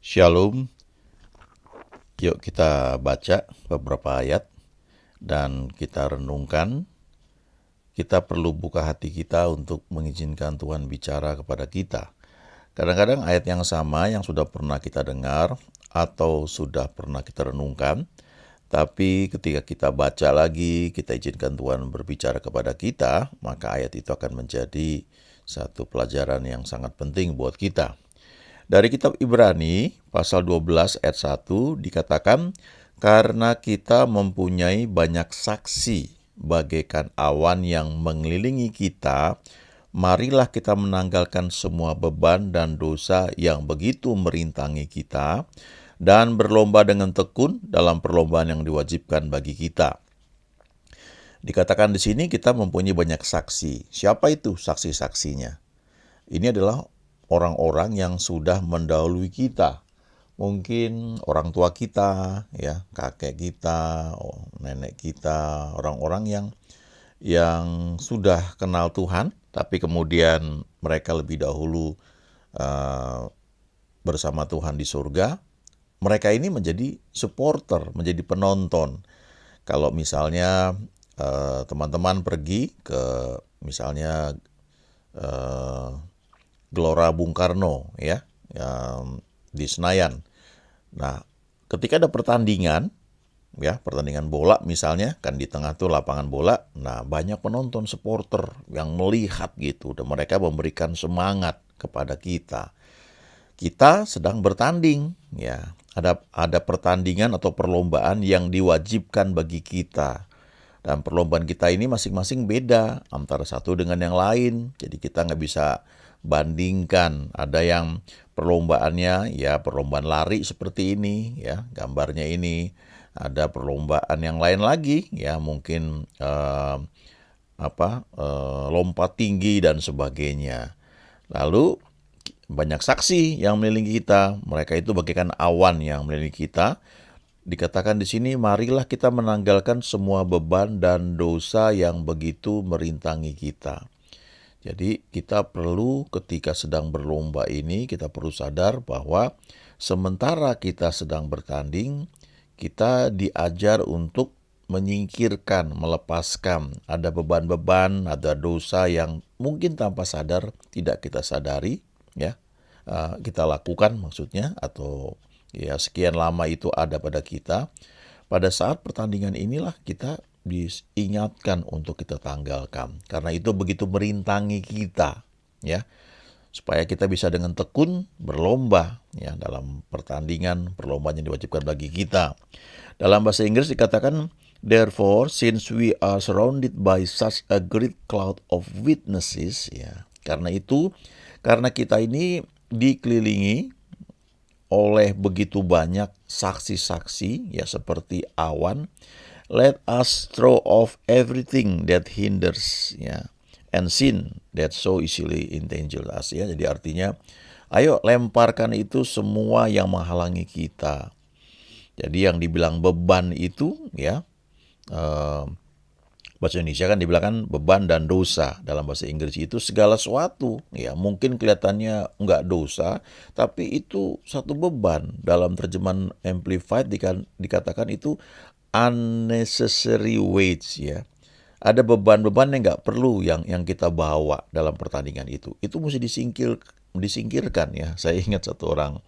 Shalom, yuk kita baca beberapa ayat dan kita renungkan. Kita perlu buka hati kita untuk mengizinkan Tuhan bicara kepada kita. Kadang-kadang ayat yang sama yang sudah pernah kita dengar atau sudah pernah kita renungkan, tapi ketika kita baca lagi, kita izinkan Tuhan berbicara kepada kita, maka ayat itu akan menjadi satu pelajaran yang sangat penting buat kita. Dari kitab Ibrani, pasal 12 ayat 1 dikatakan, karena kita mempunyai banyak saksi bagaikan awan yang mengelilingi kita, marilah kita menanggalkan semua beban dan dosa yang begitu merintangi kita, dan berlomba dengan tekun dalam perlombaan yang diwajibkan bagi kita. Dikatakan di sini kita mempunyai banyak saksi. Siapa itu saksi-saksinya? Ini adalah orang-orang yang sudah mendahului kita. Mungkin orang tua kita, ya, kakek kita, nenek kita, orang-orang yang sudah kenal Tuhan, tapi kemudian mereka lebih dahulu bersama Tuhan di surga. Mereka ini menjadi supporter, menjadi penonton. Kalau misalnya teman-teman pergi ke misalnya Gelora Bung Karno, ya, di Senayan. Nah, ketika ada pertandingan, ya, pertandingan bola misalnya, kan di tengah tuh lapangan bola, nah banyak penonton supporter yang melihat gitu, dan mereka memberikan semangat kepada kita. Kita sedang bertanding, ya, ada pertandingan atau perlombaan yang diwajibkan bagi kita. Dan perlombaan kita ini masing-masing beda antara satu dengan yang lain, jadi kita nggak bisa bandingkan. Ada yang perlombaannya ya perlombaan lari seperti ini, ya, gambarnya ini. Ada perlombaan yang lain lagi, ya, mungkin lompat tinggi dan sebagainya. Lalu banyak saksi yang mengelilingi kita. Mereka itu bagaikan awan yang mengelilingi kita. Dikatakan di sini, marilah kita menanggalkan semua beban dan dosa yang begitu merintangi kita. Jadi kita perlu ketika sedang berlomba ini, kita perlu sadar bahwa sementara kita sedang bertanding, kita diajar untuk menyingkirkan, melepaskan. Ada beban-beban, ada dosa yang mungkin tanpa sadar tidak kita sadari, ya, kita lakukan maksudnya, atau ya sekian lama itu ada pada kita. Pada saat pertandingan inilah kita diingatkan untuk kita tanggalkan, karena itu begitu merintangi kita, ya, supaya kita bisa dengan tekun berlomba, ya, dalam pertandingan perlombaan yang diwajibkan bagi kita. Dalam bahasa Inggris dikatakan, therefore since we are surrounded by such a great cloud of witnesses, ya, karena itu, karena kita ini dikelilingi oleh begitu banyak saksi-saksi, ya, seperti awan, let us throw off everything that hinders, ya, and sin that so easily entangles us, ya. Jadi artinya, ayo lemparkan itu semua yang menghalangi kita. Jadi yang dibilang beban itu, ya, bahasa Indonesia kan dibilang beban dan dosa. Dalam bahasa Inggris itu segala sesuatu, ya, mungkin kelihatannya enggak dosa, tapi itu satu beban. Dalam terjemahan Amplified dikatakan itu unnecessary weights, ya. Ada beban-beban yang nggak perlu yang kita bawa dalam pertandingan itu. Itu mesti disingkirkan, ya. Saya ingat satu orang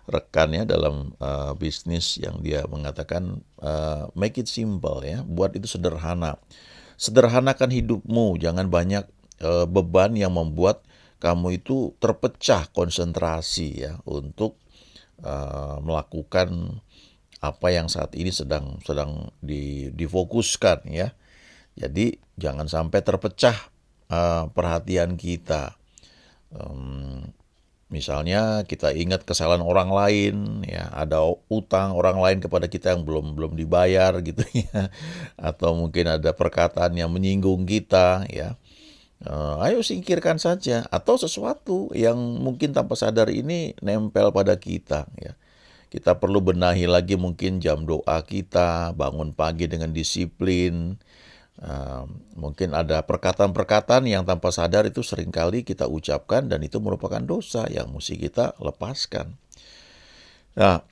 rekan, ya, dalam bisnis yang dia mengatakan make it simple, ya, buat itu sederhana. Sederhanakan hidupmu, jangan banyak beban yang membuat kamu itu terpecah konsentrasi, ya, untuk melakukan apa yang saat ini sedang difokuskan, ya. Jadi jangan sampai terpecah perhatian kita. Misalnya kita ingat kesalahan orang lain, ya, ada utang orang lain kepada kita yang belum dibayar gitu, ya, atau mungkin ada perkataan yang menyinggung kita, ya. Ayo singkirkan saja, atau sesuatu yang mungkin tanpa sadar ini nempel pada kita, ya. Kita perlu benahi lagi mungkin jam doa kita, bangun pagi dengan disiplin. Mungkin ada perkataan-perkataan yang tanpa sadar itu seringkali kita ucapkan dan itu merupakan dosa yang mesti kita lepaskan. Nah,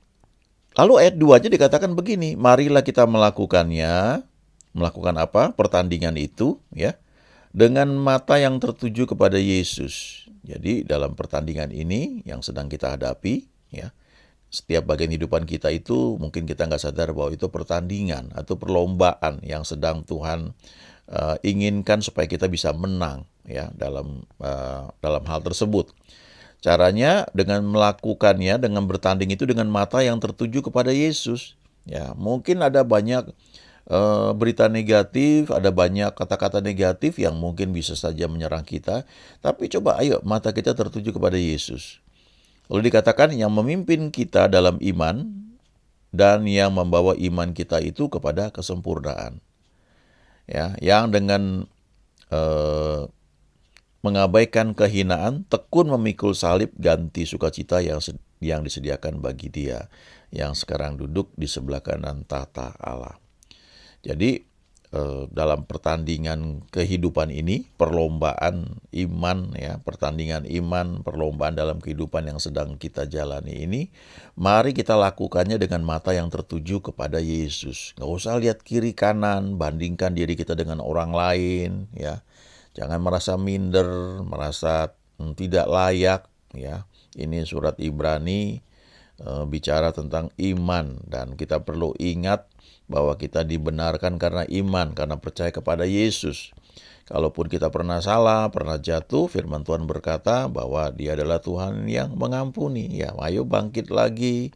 lalu ayat 2 aja dikatakan begini, marilah kita melakukannya. Melakukan apa? Pertandingan itu, ya, dengan mata yang tertuju kepada Yesus. Jadi dalam pertandingan ini yang sedang kita hadapi, ya, setiap bagian kehidupan kita itu mungkin kita nggak sadar bahwa itu pertandingan atau perlombaan yang sedang Tuhan inginkan supaya kita bisa menang, ya, dalam hal tersebut. Caranya dengan melakukannya, dengan bertanding itu dengan mata yang tertuju kepada Yesus. Ya, mungkin ada banyak berita negatif, ada banyak kata-kata negatif yang mungkin bisa saja menyerang kita. Tapi coba ayo mata kita tertuju kepada Yesus. Lalu dikatakan yang memimpin kita dalam iman dan yang membawa iman kita itu kepada kesempurnaan. Ya, yang dengan mengabaikan kehinaan, tekun memikul salib ganti sukacita yang disediakan bagi dia yang sekarang duduk di sebelah kanan tahta Allah. Jadi dalam pertandingan kehidupan ini, perlombaan iman, ya, pertandingan iman, perlombaan dalam kehidupan yang sedang kita jalani ini, mari kita lakukannya dengan mata yang tertuju kepada Yesus. Nggak usah lihat kiri kanan, bandingkan diri kita dengan orang lain, ya. Jangan merasa minder, merasa tidak layak, ya. Ini surat Ibrani bicara tentang iman, dan kita perlu ingat bahwa kita dibenarkan karena iman, karena percaya kepada Yesus. Kalaupun kita pernah salah, pernah jatuh, firman Tuhan berkata bahwa Dia adalah Tuhan yang mengampuni. Ya, ayo bangkit lagi.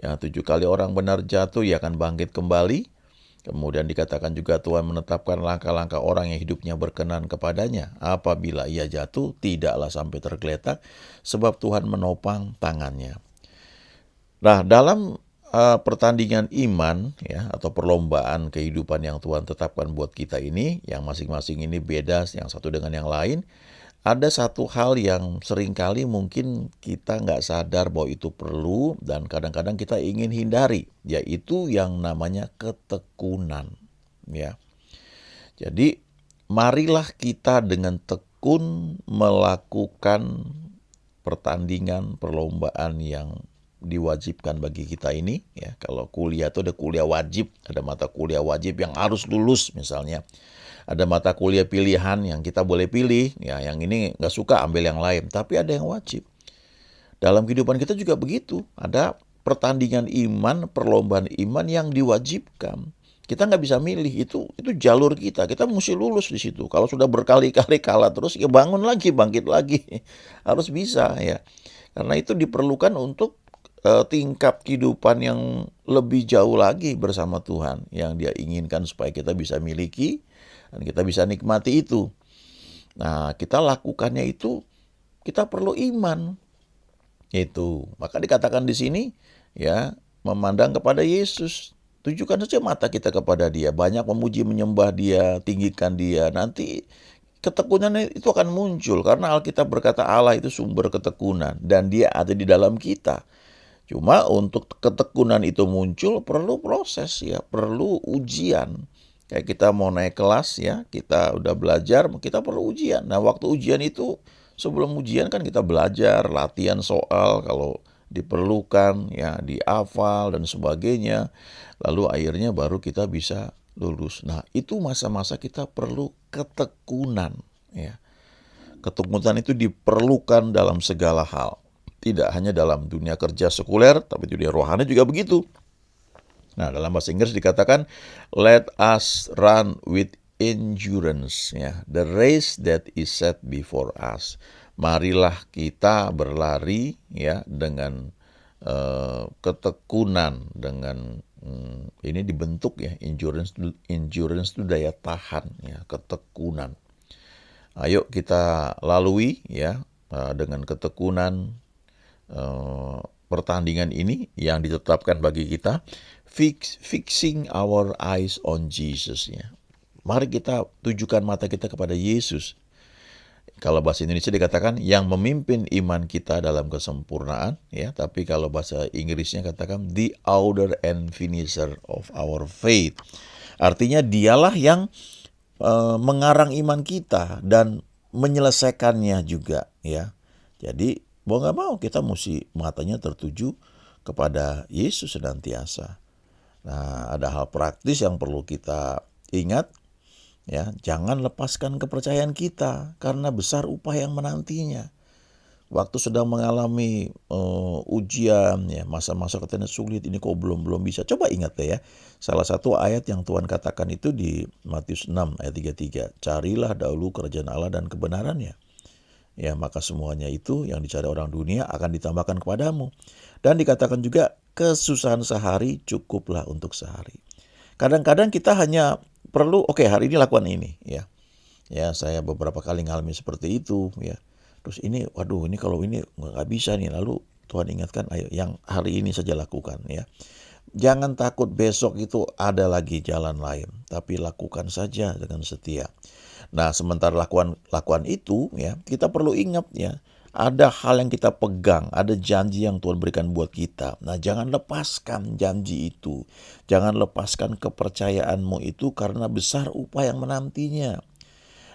Ya, 7 kali orang benar jatuh, Ia akan bangkit kembali. Kemudian dikatakan juga Tuhan menetapkan langkah-langkah orang yang hidupnya berkenan kepadanya. Apabila ia jatuh, tidaklah sampai tergeletak, sebab Tuhan menopang tangannya. Nah, dalam pertandingan iman, ya, atau perlombaan kehidupan yang Tuhan tetapkan buat kita ini, yang masing-masing ini beda yang satu dengan yang lain, ada satu hal yang seringkali mungkin kita nggak sadar bahwa itu perlu dan kadang-kadang kita ingin hindari, yaitu yang namanya ketekunan, ya. Jadi marilah kita dengan tekun melakukan pertandingan perlombaan yang diwajibkan bagi kita ini, ya. Kalau kuliah itu ada kuliah wajib, ada mata kuliah wajib yang harus lulus misalnya. Ada mata kuliah pilihan yang kita boleh pilih, ya, yang ini nggak suka ambil yang lain, tapi ada yang wajib. Dalam kehidupan kita juga begitu, ada pertandingan iman, perlombaan iman yang diwajibkan. Kita nggak bisa milih, itu jalur kita mesti lulus di situ. Kalau sudah berkali-kali kalah terus, ya bangun lagi, bangkit lagi. Harus bisa, ya. Karena itu diperlukan untuk tingkat kehidupan yang lebih jauh lagi bersama Tuhan, yang Dia inginkan supaya kita bisa miliki dan kita bisa nikmati itu. Nah, kita lakukannya itu, kita perlu iman. Itu. Maka dikatakan di sini, ya, memandang kepada Yesus. Tujukan saja mata kita kepada Dia. Banyak memuji menyembah Dia, tinggikan Dia. Nanti ketekunan itu akan muncul. Karena Alkitab berkata Allah itu sumber ketekunan. Dan Dia ada di dalam kita. Cuma untuk ketekunan itu muncul perlu proses, ya, perlu ujian. Kayak kita mau naik kelas, ya, kita udah belajar, kita perlu ujian. Nah, waktu ujian itu, sebelum ujian kan kita belajar, latihan soal kalau diperlukan, ya, dihafal dan sebagainya. Lalu akhirnya baru kita bisa lulus. Nah, itu masa-masa kita perlu ketekunan, ya. Ketekunan itu diperlukan dalam segala hal. Tidak hanya dalam dunia kerja sekuler, tapi dunia rohani juga begitu. Nah, dalam bahasa Inggris dikatakan, let us run with endurance, ya, the race that is set before us. Marilah kita berlari, ya, dengan ketekunan, dengan ini dibentuk, ya, endurance itu daya tahan, ya, ketekunan. Ayo kita lalui, ya, dengan ketekunan pertandingan ini yang ditetapkan bagi kita, fixing our eyes on Jesus, ya. Mari kita tujukan mata kita kepada Yesus. Kalau bahasa Indonesia dikatakan yang memimpin iman kita dalam kesempurnaan, ya. Tapi kalau bahasa Inggrisnya katakan the author and finisher of our faith. Artinya dialah yang mengarang iman kita dan menyelesaikannya juga, ya. Jadi mau nggak mau kita mesti matanya tertuju kepada Yesus senantiasa. Nah, ada hal praktis yang perlu kita ingat, ya, jangan lepaskan kepercayaan kita karena besar upah yang menantinya. Waktu sedang mengalami ujian, ya, masa-masa katanya sulit, ini kok belum bisa. Coba ingat deh ya, salah satu ayat yang Tuhan katakan itu di Matius 6 ayat 33. Carilah dahulu kerajaan Allah dan kebenarannya. Ya, maka semuanya itu yang dicari orang dunia akan ditambahkan kepadamu. Dan dikatakan juga kesusahan sehari cukuplah untuk sehari. Kadang-kadang kita hanya perlu, oke, hari ini lakukan ini, ya. Ya, saya beberapa kali ngalami seperti itu, ya. Terus ini, waduh, ini kalau ini nggak bisa nih. Lalu Tuhan ingatkan, ayo yang hari ini saja lakukan, ya. Jangan takut besok itu ada lagi jalan lain, tapi lakukan saja dengan setia. Nah, sementara lakukan itu, ya, kita perlu ingat, ya, ada hal yang kita pegang, ada janji yang Tuhan berikan buat kita. Nah, jangan lepaskan janji itu. Jangan lepaskan kepercayaanmu itu karena besar upah yang menantinya.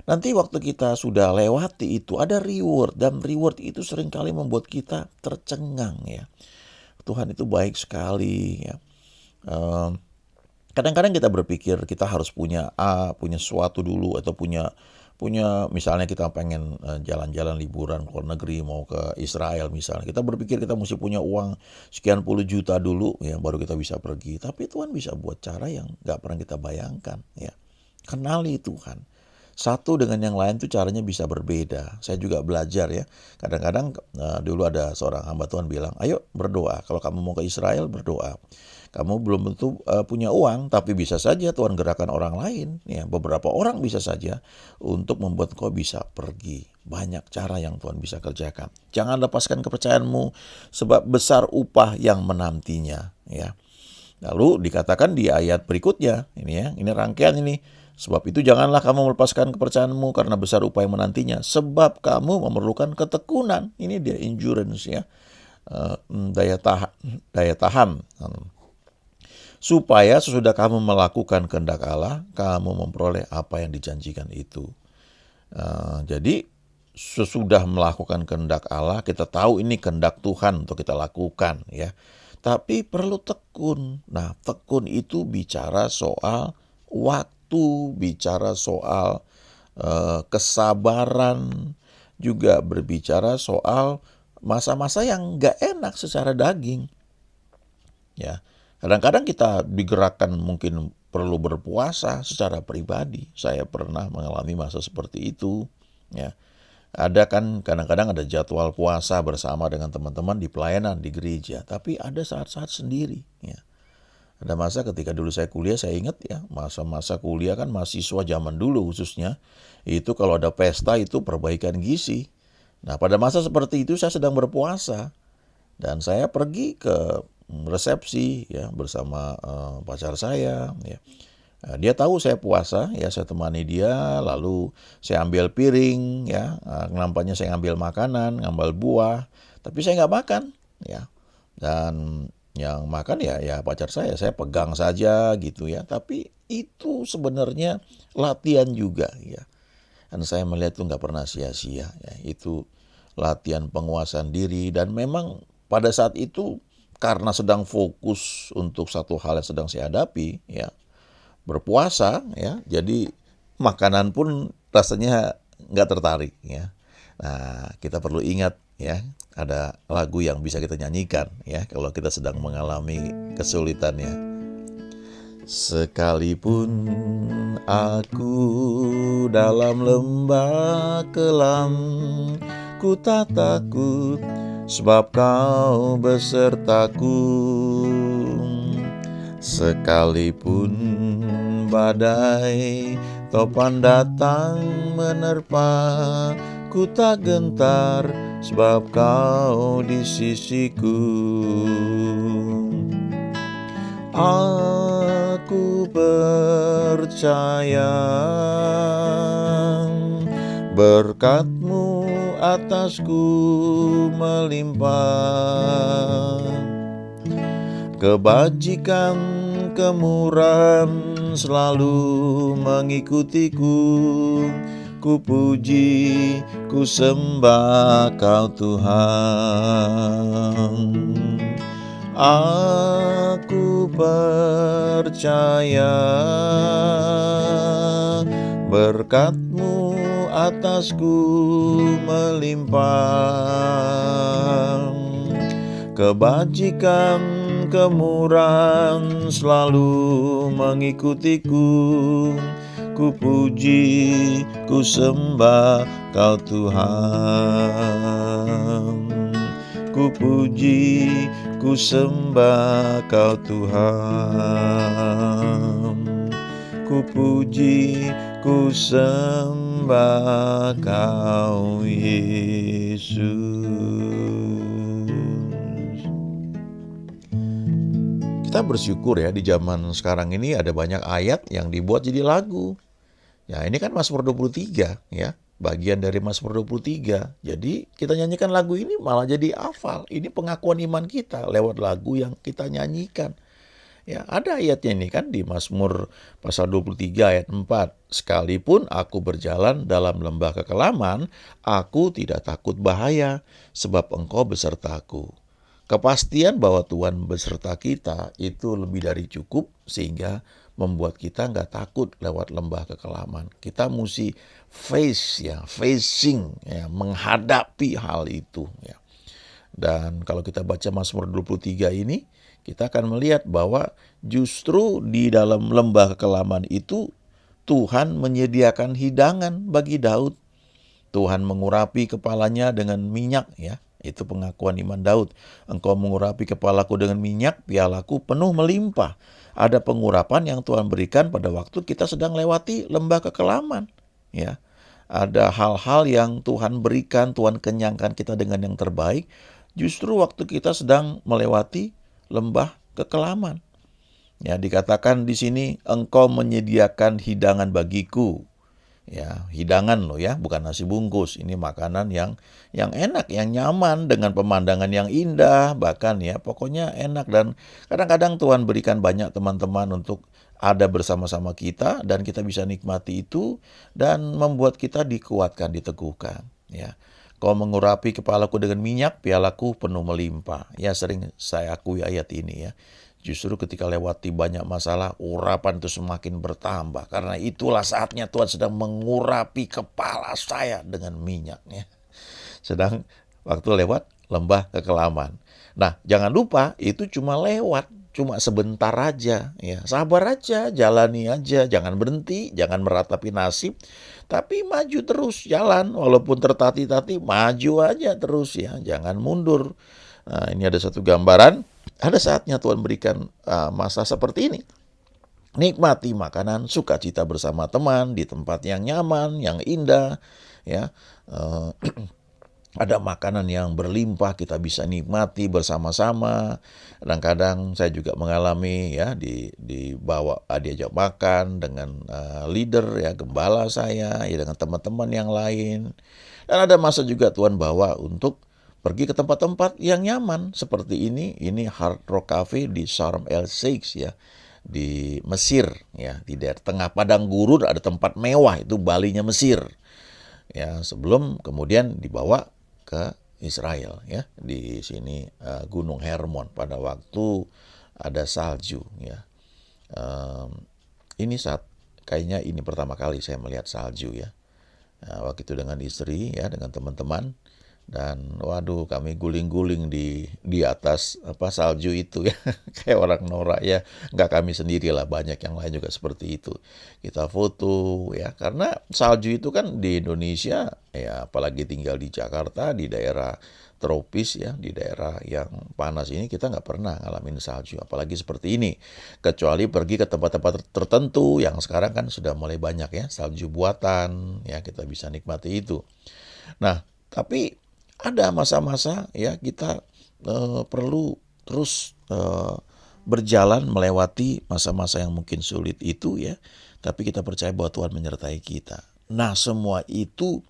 Nanti waktu kita sudah lewati itu, ada reward, dan reward itu seringkali membuat kita tercengang, ya. Tuhan itu baik sekali, ya. Kadang-kadang kita berpikir kita harus punya punya sesuatu dulu, atau punya misalnya kita pengen jalan-jalan liburan ke luar negeri, mau ke Israel misalnya. Kita berpikir kita mesti punya uang sekian puluh juta dulu, ya, baru kita bisa pergi. Tapi Tuhan bisa buat cara yang gak pernah kita bayangkan, ya. Kenali Tuhan. Satu dengan yang lain tuh caranya bisa berbeda. Saya juga belajar, ya. Kadang-kadang dulu ada seorang hamba Tuhan bilang, ayo berdoa. Kalau kamu mau ke Israel, berdoa. Kamu belum tentu punya uang, tapi bisa saja Tuhan gerakan orang lain. Ya, beberapa orang bisa saja untuk membuat kau bisa pergi. Banyak cara yang Tuhan bisa kerjakan. Jangan lepaskan kepercayaanmu, sebab besar upah yang menantinya. Ya. Lalu dikatakan di ayat berikutnya, ini rangkaian ini. Sebab itu janganlah kamu melepaskan kepercayaanmu karena besar upah yang menantinya. Sebab kamu memerlukan ketekunan. Ini dia endurance, ya. Daya tahan. Supaya sesudah kamu melakukan kehendak Allah, kamu memperoleh apa yang dijanjikan itu. Jadi sesudah melakukan kehendak Allah, kita tahu ini kehendak Tuhan untuk kita lakukan, ya. Tapi perlu tekun. Nah, tekun itu bicara soal waktu, bicara soal kesabaran, juga berbicara soal masa-masa yang gak enak secara daging. Ya, kadang-kadang kita digerakkan mungkin perlu berpuasa secara pribadi. Saya pernah mengalami masa seperti itu. Ya, ada kan kadang-kadang ada jadwal puasa bersama dengan teman-teman di pelayanan di gereja, tapi ada saat-saat sendiri. Ya. Ada masa ketika dulu saya kuliah, saya ingat, ya, masa-masa kuliah kan mahasiswa zaman dulu khususnya, itu kalau ada pesta itu perbaikan gizi. Nah, pada masa seperti itu saya sedang berpuasa, dan saya pergi ke resepsi, ya, bersama pacar saya, ya. Dia tahu saya puasa, ya, saya temani dia, lalu saya ambil piring, ya, nampaknya saya ngambil makanan, ngambil buah, tapi saya nggak makan, ya. Dan yang makan ya pacar saya pegang saja gitu, ya. Tapi itu sebenarnya latihan juga, ya. Dan saya melihat itu nggak pernah sia-sia, ya. Itu latihan penguasaan diri, dan memang pada saat itu karena sedang fokus untuk satu hal yang sedang saya hadapi, ya, berpuasa, ya. Jadi makanan pun rasanya nggak tertarik, ya. Nah, kita perlu ingat, ya, ada lagu yang bisa kita nyanyikan, ya, kalau kita sedang mengalami kesulitannya. Sekalipun aku dalam lembah kelam, ku tak takut sebab kau besertaku. Sekalipun badai topan datang menerpa, ku tak gentar sebab kau di sisiku. Aku percaya berkat-Mu atasku melimpah, kebajikan kemurahan selalu mengikutiku. Ku puji, ku sembah Kau Tuhan. Aku percaya berkat-Mu atasku melimpah, kebajikan kemurahan selalu mengikutiku. Ku puji, ku sembah Kau Tuhan. Ku puji, ku sembah Kau Tuhan. Ku puji, ku sembah Kau Yesus. Kita bersyukur ya, di zaman sekarang ini ada banyak ayat yang dibuat jadi lagu. Ya, ini kan Mazmur 23 ya, bagian dari Mazmur 23. Jadi kita nyanyikan lagu ini malah jadi hafal. Ini pengakuan iman kita lewat lagu yang kita nyanyikan. Ya, ada ayatnya ini kan di Mazmur pasal 23 ayat 4. Sekalipun aku berjalan dalam lembah kekelaman, aku tidak takut bahaya, sebab Engkau besertaku. Kepastian bahwa Tuhan beserta kita itu lebih dari cukup, sehingga membuat kita nggak takut lewat lembah kekelaman. Kita mesti facing ya, menghadapi hal itu ya. Dan kalau kita baca Mazmur 23 ini, kita akan melihat bahwa justru di dalam lembah kekelaman itu Tuhan menyediakan hidangan bagi Daud. Tuhan mengurapi kepalanya dengan minyak ya. Itu pengakuan iman Daud. Engkau mengurapi kepalaku dengan minyak, pialaku penuh melimpah. Ada pengurapan yang Tuhan berikan pada waktu kita sedang lewati lembah kekelaman. Ya, ada hal-hal yang Tuhan berikan, Tuhan kenyangkan kita dengan yang terbaik. Justru waktu kita sedang melewati lembah kekelaman. Ya, dikatakan di sini, Engkau menyediakan hidangan bagiku. Ya, hidangan loh ya, bukan nasi bungkus. Ini makanan yang enak, yang nyaman, dengan pemandangan yang indah, bahkan ya pokoknya enak. Dan kadang-kadang Tuhan berikan banyak teman-teman untuk ada bersama-sama kita, dan kita bisa nikmati itu dan membuat kita dikuatkan, diteguhkan. Ya, Kau mengurapi kepalaku dengan minyak, pialaku penuh melimpah. Ya, sering saya akui ayat ini ya. Justru ketika lewati banyak masalah, urapan itu semakin bertambah. Karena itulah saatnya Tuhan sedang mengurapi kepala saya dengan minyaknya. Sedang waktu lewat lembah kekelaman. Nah, jangan lupa itu cuma lewat, cuma sebentar aja. Ya, sabar aja, jalani aja, jangan berhenti, jangan meratapi nasib. Tapi maju terus, jalan. Walaupun tertati-tati, maju aja terus ya, jangan mundur. Nah, ini ada satu gambaran. Ada saatnya Tuhan berikan masa seperti ini. Nikmati makanan, sukacita bersama teman di tempat yang nyaman, yang indah, ya. Ada makanan yang berlimpah, kita bisa nikmati bersama-sama. Kadang-kadang saya juga mengalami ya dibawa diajak makan dengan leader ya, gembala saya ya, dengan teman-teman yang lain. Dan ada masa juga Tuhan bawa untuk pergi ke tempat-tempat yang nyaman seperti ini Hard Rock Cafe di Sharm El Sheikh ya, di Mesir ya, di daerah tengah padang gurun ada tempat mewah, itu Balinya Mesir. Ya, sebelum kemudian dibawa ke Israel ya, di sini Gunung Hermon pada waktu ada salju ya. Ini kayaknya ini pertama kali saya melihat salju ya. Waktu itu dengan istri ya, dengan teman-teman. Dan waduh, kami guling-guling di atas salju itu ya. Kayak orang norak ya. Nggak kami sendirilah, banyak yang lain juga seperti itu. Kita foto ya, karena salju itu kan di Indonesia ya, apalagi tinggal di Jakarta, di daerah tropis ya, di daerah yang panas ini, kita nggak pernah ngalamin salju, apalagi seperti ini. Kecuali pergi ke tempat-tempat tertentu yang sekarang kan sudah mulai banyak ya, salju buatan ya, kita bisa nikmati itu. Nah, tapi ada masa-masa ya kita perlu terus berjalan melewati masa-masa yang mungkin sulit itu ya, tapi kita percaya bahwa Tuhan menyertai kita. Nah, semua itu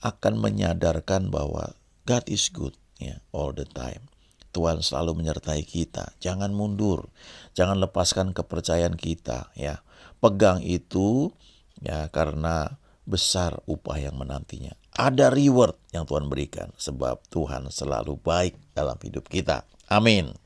akan menyadarkan bahwa God is good ya, all the time. Tuhan selalu menyertai kita. Jangan mundur, jangan lepaskan kepercayaan kita ya. Pegang itu ya, karena besar upah yang menantinya. Ada reward yang Tuhan berikan, sebab Tuhan selalu baik dalam hidup kita. Amin.